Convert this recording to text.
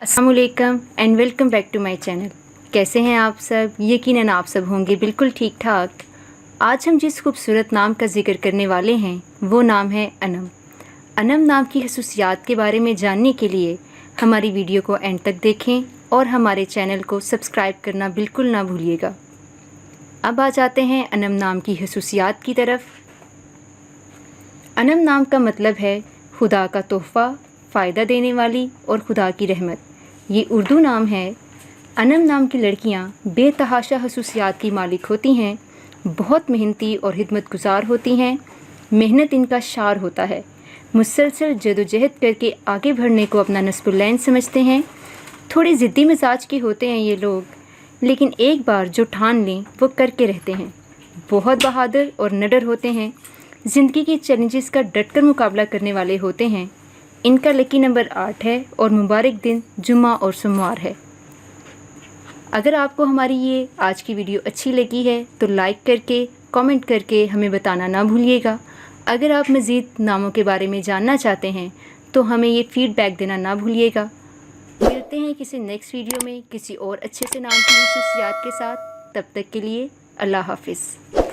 अस्सलाम वालेकुम and welcome back to my channel. कैसे हैं आप सब? यकीनन आप सब होंगे बिल्कुल ठीक ठाक। आज हम जिस खूबसूरत नाम का जिक्र करने वाले हैं वो नाम है अनम। अनम नाम की खसूसियात के बारे में जानने के लिए हमारी वीडियो को एंड तक देखें और हमारे चैनल को सब्सक्राइब करना बिल्कुल ना भूलिएगा। अब आ जाते हैं अनम नाम की खसूसियात की तरफ। अनम नाम का मतलब है खुदा का तोहफ़ा, फ़ायदा देने वाली और खुदा की रहमत। ये उर्दू नाम है। अनम नाम की लड़कियाँ बेतहाशा खसूसियात की मालिक होती हैं, बहुत मेहनती और हिदमत गुज़ार होती हैं। मेहनत इनका शार होता है। मुसलसल जदोजहद करके आगे बढ़ने को अपना नस्बुल्लैन समझते हैं। थोड़ी ज़िद्दी मिजाज के होते हैं ये लोग, लेकिन एक बार जो ठान लें वो करके रहते हैं। बहुत बहादुर और निडर होते हैं। ज़िंदगी के चैलेंजेस का डटकर मुकाबला करने वाले होते हैं। इनका लकी नंबर 8 है और मुबारक दिन जुम्मा और सोमवार है। अगर आपको हमारी ये आज की वीडियो अच्छी लगी है तो लाइक करके कमेंट करके हमें बताना ना भूलिएगा। अगर आप मज़ीद नामों के बारे में जानना चाहते हैं तो हमें ये फ़ीडबैक देना ना भूलिएगा। मिलते हैं किसी नेक्स्ट वीडियो में किसी और अच्छे से नाम की खसूसियात के साथ। तब तक के लिए अल्लाह हाफ़िज़।